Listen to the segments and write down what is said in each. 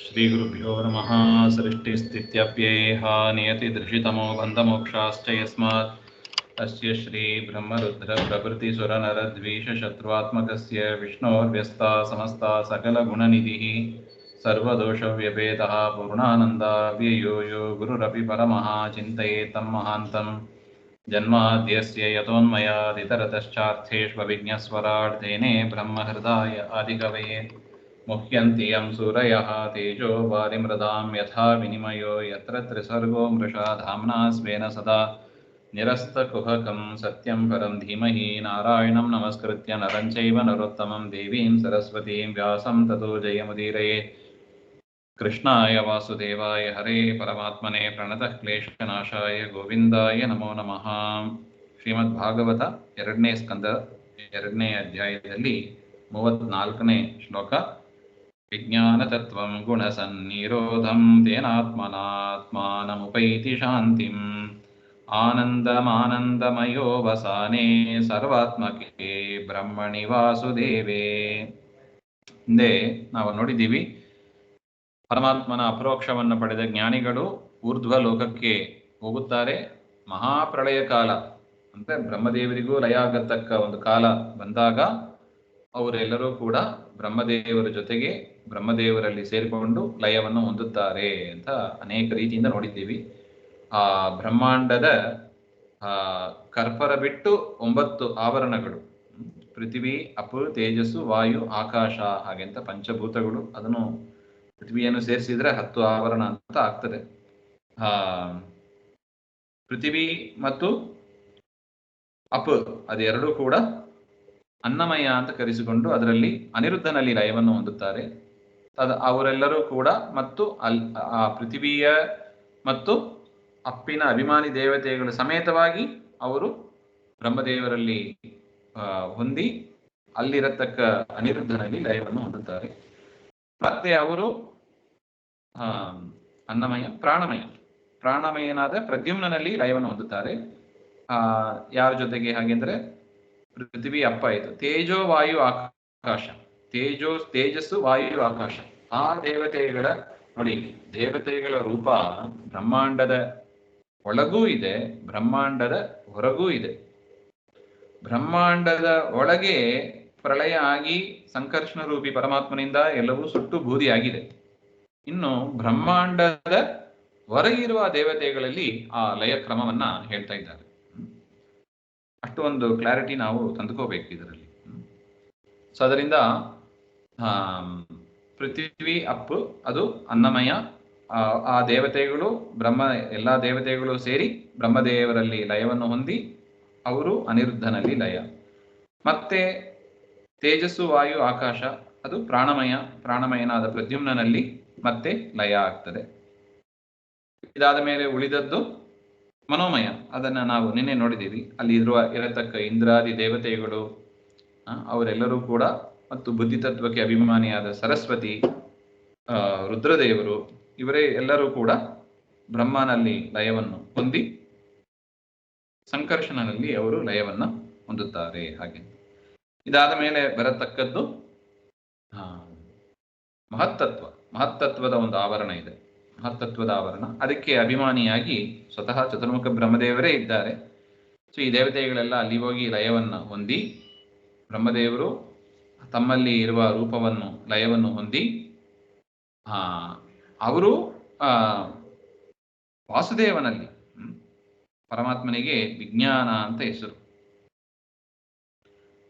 श्रीगुरुभ्यो नमः। सृष्टिस्थित्यप्ययेह नियतिदृशितमो बन्धमोक्षाश्च यस्मात् तस्य श्रीब्रह्मरुद्रप्रभृतिसुरनरद्वीषशत्रुआत्मकस्य विष्णोर्व्यस्ता समस्ता सकलगुणनिधिः सर्वदोषव्यपेतः पूर्णानन्दाव्ययो यो गुरुरपि परमः चिन्तयेत् तं महान्तम् जन्माद्यस्य यतोन्मयादितरतश्चार्थेष्वभिज्ञस्वराट् तेने ब्रह्महृदाय आदिकवये मुह्यन्ति यं सूरयः तेजो वारिमृदां यथा विनिमयो यत्र त्रिसर्गो मृषा धाम्ना स्वेन सदा निरस्तकुहकं सत्यं परं धीमहि नारायणं नमस्कृत्य नरं चैव नरोत्तमं देवीं सरस्वतीं व्यासं ततो जयमुदीरयेत्। कृष्णाय वासुदेवाय हरे परमात्मने प्रणतः क्लेशनाशाय गोविंदाय नमो नमः. ಶ್ರೀಮದ್ಭಾಗವತ 2ನೇ ಸ್ಕಂದ 2ನೇ ಅಧ್ಯಾಯದಲ್ಲಿ 34ನೇ ಶ್ಲೋಕ. ವಿಜ್ಞಾನ ತತ್ವಂ ಗುಣಸನ್ನಿರೋಧಂ ತೇನಾತ್ಮನಾತ್ಮಾನಮುಪೈತಿ ಶಾಂತಿಂ ಆನಂದಮಾನಂದಮಯೋವಸಾನೆ ಸರ್ವಾತ್ಮಕೆ ಬ್ರಹ್ಮಣಿ ವಾಸುದೇವೇ. ಹಿಂದೆ ನಾವು ನೋಡಿದ್ದೀವಿ, ಪರಮಾತ್ಮನ ಅಪರೋಕ್ಷವನ್ನು ಪಡೆದ ಜ್ಞಾನಿಗಳು ಊರ್ಧ್ವ ಲೋಕಕ್ಕೆ ಹೋಗುತ್ತಾರೆ. ಮಹಾಪ್ರಳಯ ಕಾಲ ಅಂದರೆ ಬ್ರಹ್ಮದೇವರಿಗೂ ಲಯ ಆಗತಕ್ಕ ಒಂದು ಕಾಲ ಬಂದಾಗ ಅವರೆಲ್ಲರೂ ಕೂಡ ಬ್ರಹ್ಮದೇವರ ಜೊತೆಗೆ ಬ್ರಹ್ಮದೇವರಲ್ಲಿ ಸೇರಿಕೊಂಡು ಲಯವನ್ನು ಹೊಂದುತ್ತಾರೆ ಅಂತ ಅನೇಕ ರೀತಿಯಿಂದ ನೋಡಿದ್ದೀವಿ. ಆ ಬ್ರಹ್ಮಾಂಡದ ಕರ್ಪರ ಬಿಟ್ಟು 9 ಆವರಣಗಳು, ಪೃಥ್ವಿ, ಅಪು, ತೇಜಸ್ಸು, ವಾಯು, ಆಕಾಶ, ಹಾಗೆಂತ ಪಂಚಭೂತಗಳು, ಅದನ್ನು ಪೃಥ್ವಿಯನ್ನು ಸೇರಿಸಿದ್ರೆ 10 ಆವರಣ ಅಂತ ಆಗ್ತದೆ. ಪೃಥ್ವಿ ಮತ್ತು ಅಪ್ ಅದೆರಡೂ ಕೂಡ ಅನ್ನಮಯ ಅಂತ ಕರೆಸಿಕೊಂಡು ಅದರಲ್ಲಿ ಅನಿರುದ್ಧನಲ್ಲಿ ಲಯವನ್ನು ಹೊಂದುತ್ತಾರೆ. ಅವರೆಲ್ಲರೂ ಕೂಡ ಮತ್ತು ಆ ಪೃಥ್ವಿಯ ಮತ್ತು ಅಪ್ಪಿನ ಅಭಿಮಾನಿ ದೇವತೆಗಳು ಸಮೇತವಾಗಿ ಅವರು ಬ್ರಹ್ಮದೇವರಲ್ಲಿ ಹೊಂದಿ ಅಲ್ಲಿರತಕ್ಕ ಅನಿರುದ್ಧನಲ್ಲಿ ಲಯವನ್ನು ಹೊಂದುತ್ತಾರೆ. ಮತ್ತೆ ಅವರು ಅನ್ನಮಯ ಪ್ರಾಣಮಯನಾದ ಪ್ರದ್ಯುಮ್ನಲ್ಲಿ ಲಯವನ್ನು ಹೊಂದುತ್ತಾರೆ. ಯಾರ ಜೊತೆಗೆ ಹಾಗೆಂದ್ರೆ ಪೃಥ್ವಿ ಅಪ್ಪ ಆಯಿತು. ತೇಜೋ ವಾಯು ಆಕಾಶ, ತೇಜಸ್ಸು ವಾಯು ಆಕಾಶ, ಆ ದೇವತೆಗಳ ನೋಡಿ, ದೇವತೆಗಳ ರೂಪ ಬ್ರಹ್ಮಾಂಡದ ಒಳಗೂ ಇದೆ, ಬ್ರಹ್ಮಾಂಡದ ಹೊರಗೂ ಇದೆ. ಬ್ರಹ್ಮಾಂಡದ ಒಳಗೆ ಪ್ರಳಯ ಆಗಿ ಸಂಕರ್ಷಣ ರೂಪಿ ಪರಮಾತ್ಮನಿಂದ ಎಲ್ಲವೂ ಸುಟ್ಟು ಬೂದಿಯಾಗಿದೆ. ಇನ್ನು ಬ್ರಹ್ಮಾಂಡದ ಹೊರಗಿರುವ ದೇವತೆಗಳಲ್ಲಿ ಆ ಲಯ ಕ್ರಮವನ್ನ ಹೇಳ್ತಾ ಇದ್ದಾರೆ. ಅಷ್ಟು ಒಂದು ಕ್ಲಾರಿಟಿ ನಾವು ತಂದುಕೋಬೇಕು ಇದರಲ್ಲಿ. ಸೊ ಅದರಿಂದ ಪೃಥ್ವಿ ಅಪ್ಪು ಅದು ಅನ್ನಮಯ, ಆ ದೇವತೆಗಳು ಎಲ್ಲ ದೇವತೆಗಳು ಸೇರಿ ಬ್ರಹ್ಮದೇವರಲ್ಲಿ ಲಯವನ್ನು ಹೊಂದಿ ಅವರು ಅನಿರುದ್ಧನಲ್ಲಿ ಲಯ. ಮತ್ತೆ ತೇಜಸ್ಸು ವಾಯು ಆಕಾಶ ಅದು ಪ್ರಾಣಮಯನಾದ ಪ್ರದ್ಯುಮ್ನಲ್ಲಿ ಮತ್ತೆ ಲಯ ಆಗ್ತದೆ. ಇದಾದ ಮೇಲೆ ಉಳಿದದ್ದು ಮನೋಮಯ, ಅದನ್ನ ನಾವು ನಿನ್ನೆ ನೋಡಿದ್ದೀವಿ. ಅಲ್ಲಿ ಇರತಕ್ಕ ಇಂದ್ರಾದಿ ದೇವತೆಗಳು ಅವರೆಲ್ಲರೂ ಕೂಡ, ಮತ್ತು ಬುದ್ಧಿತತ್ವಕ್ಕೆ ಅಭಿಮಾನಿಯಾದ ಸರಸ್ವತಿ, ರುದ್ರದೇವರು, ಇವರೇ ಎಲ್ಲರೂ ಕೂಡ ಬ್ರಹ್ಮನಲ್ಲಿ ಲಯವನ್ನು ಹೊಂದಿ ಸಂಕರ್ಷಣನಲ್ಲಿ ಅವರು ಲಯವನ್ನು ಹೊಂದುತ್ತಾರೆ. ಹಾಗೆ ಇದಾದ ಮೇಲೆ ಬರತಕ್ಕದ್ದು ಮಹತ್ತತ್ವದ ಒಂದು ಆವರಣ ಇದೆ. ಮಹತ್ತತ್ವದ ಆವರಣ, ಅದಕ್ಕೆ ಅಭಿಮಾನಿಯಾಗಿ ಸ್ವತಃ ಚತುರ್ಮುಖ ಬ್ರಹ್ಮದೇವರೇ ಇದ್ದಾರೆ. ಸೊ ಈ ದೇವತೆಗಳೆಲ್ಲ ಅಲ್ಲಿ ಹೋಗಿ ಲಯವನ್ನು ಹೊಂದಿ ಬ್ರಹ್ಮದೇವರು ತಮ್ಮಲ್ಲಿ ಇರುವ ಲಯವನ್ನು ಹೊಂದಿ ಅವರು ವಾಸುದೇವನಲ್ಲಿ, ಪರಮಾತ್ಮನಿಗೆ ವಿಜ್ಞಾನ ಅಂತ ಹೆಸರು,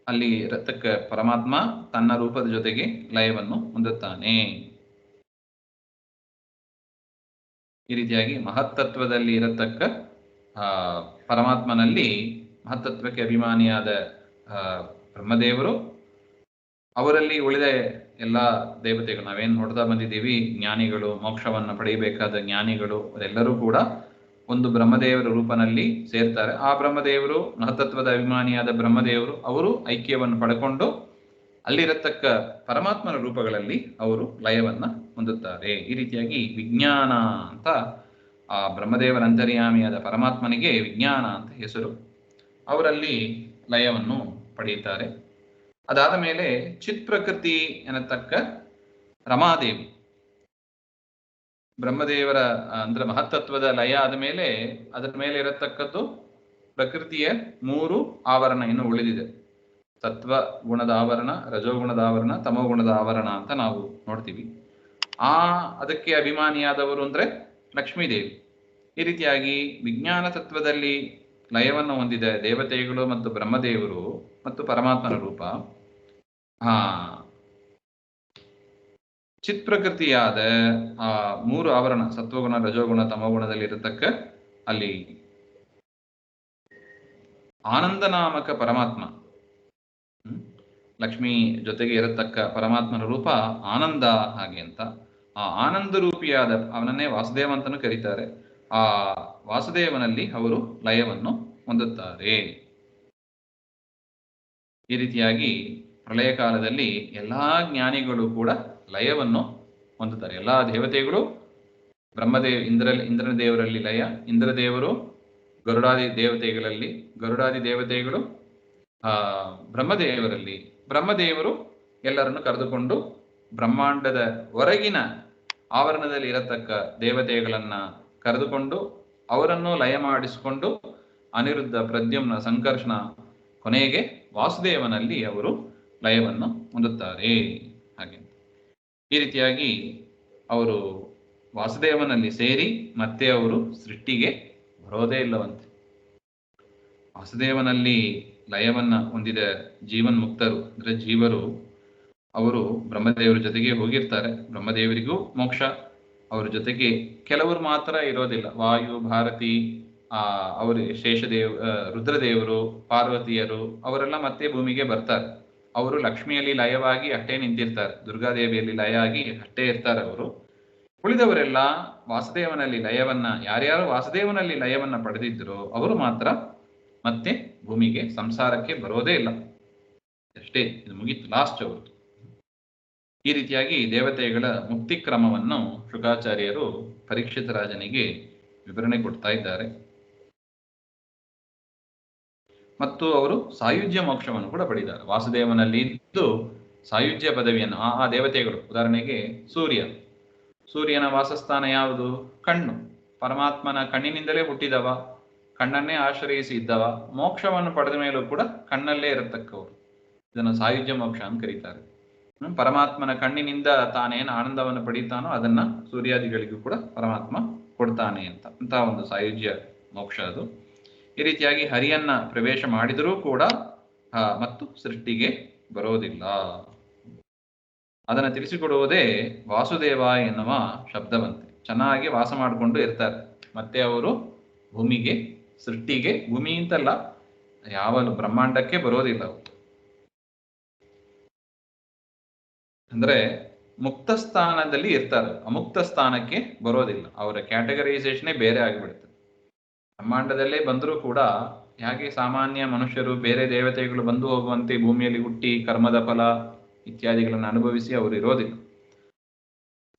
ಅಲ್ಲಿ ಇರತಕ್ಕ ಪರಮಾತ್ಮ ತನ್ನ ರೂಪದ ಜೊತೆಗೆ ಲಯವನ್ನು ಹೊಂದುತ್ತಾನೆ. ಈ ರೀತಿಯಾಗಿ ಮಹತ್ತತ್ವದಲ್ಲಿ ಇರತಕ್ಕ ಪರಮಾತ್ಮನಲ್ಲಿ ಮಹತ್ತತ್ವಕ್ಕೆ ಅಭಿಮಾನಿಯಾದ ಬ್ರಹ್ಮದೇವರು, ಅವರಲ್ಲಿ ಉಳಿದ ಎಲ್ಲ ದೇವತೆಗಳು ನಾವೇನು ನೋಡ್ತಾ ಬಂದಿದ್ದೀವಿ, ಜ್ಞಾನಿಗಳು, ಮೋಕ್ಷವನ್ನು ಪಡೆಯಬೇಕಾದ ಜ್ಞಾನಿಗಳು, ಅದೆಲ್ಲರೂ ಕೂಡ ಒಂದು ಬ್ರಹ್ಮದೇವರ ರೂಪನಲ್ಲಿ ಸೇರ್ತಾರೆ. ಆ ಬ್ರಹ್ಮದೇವರು, ಮಹತ್ತತ್ವದ ಅಭಿಮಾನಿಯಾದ ಬ್ರಹ್ಮದೇವರು, ಅವರು ಐಕ್ಯವನ್ನು ಪಡ್ಕೊಂಡು ಅಲ್ಲಿರತಕ್ಕ ಪರಮಾತ್ಮನ ರೂಪಗಳಲ್ಲಿ ಅವರು ಲಯವನ್ನ ಹೊಂದುತ್ತಾರೆ. ಈ ರೀತಿಯಾಗಿ ವಿಜ್ಞಾನ ಅಂತ ಆ ಬ್ರಹ್ಮದೇವರ ಅಂತರ್ಯಾಮಿಯಾದ ಪರಮಾತ್ಮನಿಗೆ ವಿಜ್ಞಾನ ಅಂತ ಹೆಸರು. ಅವರಲ್ಲಿ ಲಯವನ್ನು ಪಡೆಯುತ್ತಾರೆ. ಅದಾದ ಮೇಲೆ ಚಿತ್ ಪ್ರಕೃತಿ ಎನ್ನತಕ್ಕ ರಮಾದೇವಿ, ಬ್ರಹ್ಮದೇವರ ಅಂದ್ರೆ ಮಹತ್ತತ್ವದ ಲಯ ಆದ ಮೇಲೆ ಅದರ ಮೇಲೆ ಇರತಕ್ಕದ್ದು ಪ್ರಕೃತಿಯ 3 ಆವರಣ ಇನ್ನು ಉಳಿದಿದೆ. ಸತ್ವ ಗುಣದ ಆವರಣ, ರಜೋಗುಣದ ಆವರಣ, ತಮೋಗುಣದ ಆವರಣ ಅಂತ ನಾವು ನೋಡ್ತೀವಿ. ಅದಕ್ಕೆ ಅಭಿಮಾನಿಯಾದವರು ಅಂದ್ರೆ ಲಕ್ಷ್ಮೀದೇವಿ. ಈ ರೀತಿಯಾಗಿ ವಿಜ್ಞಾನ ತತ್ವದಲ್ಲಿ ಲಯವನ್ನು ಹೊಂದಿದ ದೇವತೆಗಳು ಮತ್ತು ಬ್ರಹ್ಮದೇವರು ಮತ್ತು ಪರಮಾತ್ಮನ ರೂಪ ಚಿತ್ ಪ್ರಕೃತಿಯಾದ ಆ 3 ಆವರಣ ಸತ್ವಗುಣ, ರಜೋಗುಣ, ತಮೋಗುಣದಲ್ಲಿ ಇರತಕ್ಕ ಅಲ್ಲಿ ಆನಂದ ನಾಮಕ ಪರಮಾತ್ಮ, ಲಕ್ಷ್ಮಿ ಜೊತೆಗೆ ಇರತಕ್ಕ ಪರಮಾತ್ಮನ ರೂಪ ಆನಂದ. ಹಾಗೆ ಅಂತ ಆ ಆನಂದ ರೂಪಿಯಾದ ಅವನನ್ನೇ ವಾಸುದೇವ ಅಂತನೂ ಕರೀತಾರೆ. ಆ ವಾಸುದೇವನಲ್ಲಿ ಅವರು ಲಯವನ್ನು ಹೊಂದುತ್ತಾರೆ. ಈ ರೀತಿಯಾಗಿ ಪ್ರಳಯ ಕಾಲದಲ್ಲಿ ಎಲ್ಲಾ ಜ್ಞಾನಿಗಳು ಕೂಡ ಲಯವನ್ನು ಹೊಂದುತ್ತಾರೆ. ಎಲ್ಲಾ ದೇವತೆಗಳು ಇಂದ್ರನ ದೇವರಲ್ಲಿ ಲಯ, ಇಂದ್ರದೇವರು ಗರುಡಾದಿ ದೇವತೆಗಳಲ್ಲಿ, ಗರುಡಾದಿ ದೇವತೆಗಳು ಬ್ರಹ್ಮದೇವರಲ್ಲಿ, ಬ್ರಹ್ಮದೇವರು ಎಲ್ಲರನ್ನು ಕರೆದುಕೊಂಡು ಬ್ರಹ್ಮಾಂಡದ ಹೊರಗಿನ ಆವರಣದಲ್ಲಿ ಇರತಕ್ಕ ದೇವತೆಗಳನ್ನ ಕರೆದುಕೊಂಡು ಅವರನ್ನು ಲಯ ಮಾಡಿಸಿಕೊಂಡು ಅನಿರುದ್ಧ, ಪ್ರದ್ಯುಮ್ನ, ಸಂಕರ್ಷಣ, ಕೊನೆಗೆ ವಾಸುದೇವನಲ್ಲಿ ಅವರು ಲಯವನ್ನು ಹೊಂದುತ್ತಾರೆ. ಹಾಗೆ ಈ ರೀತಿಯಾಗಿ ಅವರು ವಾಸುದೇವನಲ್ಲಿ ಸೇರಿ ಮತ್ತೆ ಅವರು ಸೃಷ್ಟಿಗೆ ಬರೋದೇ ಇಲ್ಲವಂತೆ. ವಾಸುದೇವನಲ್ಲಿ ಲಯವನ್ನ ಹೊಂದಿದ ಜೀವನ್ಮುಕ್ತರು ಅಂದ್ರೆ ಜೀವರು, ಅವರು ಬ್ರಹ್ಮದೇವರ ಜೊತೆಗೆ ಹೋಗಿರ್ತಾರೆ. ಬ್ರಹ್ಮದೇವರಿಗೂ ಮೋಕ್ಷ, ಅವರ ಜೊತೆಗೆ ಕೆಲವರು ಮಾತ್ರ ಇರೋದಿಲ್ಲ. ವಾಯು, ಭಾರತಿ, ಅವರು ರುದ್ರದೇವರು, ಪಾರ್ವತಿಯರು ಅವರೆಲ್ಲ ಮತ್ತೆ ಭೂಮಿಗೆ ಬರ್ತಾರೆ. ಅವರು ಲಕ್ಷ್ಮಿಯಲ್ಲಿ ಲಯವಾಗಿ ಅಷ್ಟೇ ನಿಂತಿರ್ತಾರೆ, ದುರ್ಗಾದೇವಿಯಲ್ಲಿ ಲಯ ಆಗಿ ಅಷ್ಟೇ ಇರ್ತಾರೆ ಅವರು. ಉಳಿದವರೆಲ್ಲ ವಾಸುದೇವನಲ್ಲಿ ಲಯವನ್ನ, ಯಾರ್ಯಾರು ವಾಸುದೇವನಲ್ಲಿ ಲಯವನ್ನ ಪಡೆದಿದ್ದರೋ ಅವರು ಮಾತ್ರ ಮತ್ತೆ ಭೂಮಿಗೆ ಸಂಸಾರಕ್ಕೆ ಬರೋದೇ ಇಲ್ಲ. ಅಷ್ಟೇ, ಇದು ಮುಗೀತು, ಲಾಸ್ಟ್ ಅವರು. ಈ ರೀತಿಯಾಗಿ ದೇವತೆಗಳ ಮುಕ್ತಿ ಕ್ರಮವನ್ನು ಶುಕಾಚಾರ್ಯರು ಪರೀಕ್ಷಿತ ರಾಜನಿಗೆ ವಿವರಣೆ ಕೊಡ್ತಾ ಇದ್ದಾರೆ. ಮತ್ತು ಅವರು ಸಾಯುಜ್ಯ ಮೋಕ್ಷವನ್ನು ಕೂಡ ಪಡೆದಿದ್ದಾರೆ. ವಾಸುದೇವನಲ್ಲಿ ಇದ್ದು ಸಾಯುಜ್ಯ ಪದವಿಯನ್ನು ಆ ದೇವತೆಗಳು, ಉದಾಹರಣೆಗೆ ಸೂರ್ಯನ ವಾಸಸ್ಥಾನ ಯಾವುದು? ಕಣ್ಣು. ಪರಮಾತ್ಮನ ಕಣ್ಣಿನಿಂದಲೇ ಹುಟ್ಟಿದವ, ಕಣ್ಣನ್ನೇ ಆಶ್ರಯಿಸಿ ಇದ್ದವ, ಮೋಕ್ಷವನ್ನು ಪಡೆದ ಮೇಲೂ ಕೂಡ ಕಣ್ಣಲ್ಲೇ ಇರತಕ್ಕವರು. ಇದನ್ನು ಸಾಯುಜ್ಯ ಮೋಕ್ಷ ಅಂತ ಕರೀತಾರೆ. ಪರಮಾತ್ಮನ ಕಣ್ಣಿನಿಂದ ತಾನೇನು ಆನಂದವನ್ನು ಪಡೀತಾನೋ ಅದನ್ನ ಸೂರ್ಯಾದಿಗಳಿಗೂ ಕೂಡ ಪರಮಾತ್ಮ ಕೊಡ್ತಾನೆ ಅಂತ ಒಂದು ಸಾಯುಜ್ಯ ಮೋಕ್ಷ ಅದು. ಈ ರೀತಿಯಾಗಿ ಹರಿಯನ್ನ ಪ್ರವೇಶ ಮಾಡಿದರೂ ಕೂಡ ಮತ್ತು ಸೃಷ್ಟಿಗೆ ಬರೋದಿಲ್ಲ. ಅದನ್ನ ತಿಳಿಸಿಕೊಡುವುದೇ ವಾಸುದೇವ ಎನ್ನುವ ಶಬ್ದವಂತೆ. ಚೆನ್ನಾಗಿ ವಾಸ ಮಾಡಿಕೊಂಡು ಇರ್ತಾರೆ. ಮತ್ತೆ ಅವರು ಭೂಮಿಗೆ, ಸೃಷ್ಟಿಗೆ, ಭೂಮಿ ಅಂತಲ್ಲ, ಯಾವಲು ಬ್ರಹ್ಮಾಂಡಕ್ಕೆ ಬರೋದಿಲ್ಲ ಅವರು. ಅಂದ್ರೆ ಮುಕ್ತ ಸ್ಥಾನದಲ್ಲಿ ಇರ್ತಾರೆ, ಅಮುಕ್ತ ಸ್ಥಾನಕ್ಕೆ ಬರೋದಿಲ್ಲ. ಅವರ ಕ್ಯಾಟಗರೈಸೇಷನೇ ಬೇರೆ ಆಗಿಬಿಡುತ್ತೆ. ಬ್ರಹ್ಮಾಂಡದಲ್ಲೇ ಬಂದರೂ ಕೂಡ ಹೇಗೆ ಸಾಮಾನ್ಯ ಮನುಷ್ಯರು ಬೇರೆ ದೇವತೆಗಳು ಬಂದು ಹೋಗುವಂತೆ ಭೂಮಿಯಲ್ಲಿ ಹುಟ್ಟಿ ಕರ್ಮದ ಫಲ ಇತ್ಯಾದಿಗಳನ್ನು ಅನುಭವಿಸಿ ಅವರು ಇರೋದಿಲ್ಲ.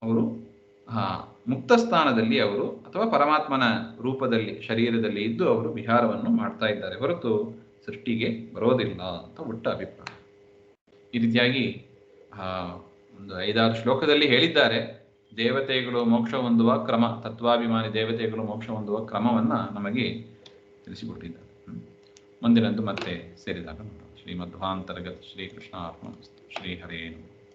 ಅವರು ಮುಕ್ತ ಸ್ಥಾನದಲ್ಲಿ ಅವರು ಅಥವಾ ಪರಮಾತ್ಮನ ರೂಪದಲ್ಲಿ ಶರೀರದಲ್ಲಿ ಇದ್ದು ಅವರು ವಿಹಾರವನ್ನು ಮಾಡ್ತಾ ಇದ್ದಾರೆ, ಹೊರತು ಸೃಷ್ಟಿಗೆ ಬರೋದಿಲ್ಲ ಅಂತ ಒಟ್ಟ ಅಭಿಪ್ರಾಯ. ಈ ರೀತಿಯಾಗಿ ಒಂದು 5-6 ಶ್ಲೋಕದಲ್ಲಿ ಹೇಳಿದ್ದಾರೆ. ದೇವತೆಗಳು ಮೋಕ್ಷ ಹೊಂದುವ ಕ್ರಮ, ತತ್ವಾಭಿಮಾನಿ ದೇವತೆಗಳು ಮೋಕ್ಷ ಹೊಂದುವ ಕ್ರಮವನ್ನ ನಮಗೆ ತಿಳಿಸಿಕೊಟ್ಟಿದ್ದಾರೆ. ಮುಂದಿನದ್ದು ಮತ್ತೆ ಸೇರಿದಾಗ ಶ್ರೀಮಧ್ವಾಂತರ್ಗತ ಶ್ರೀಕೃಷ್ಣ ಅರ್ಪಣಮಸ್ತು. ಶ್ರೀ ಹರೇ ನಮಃ.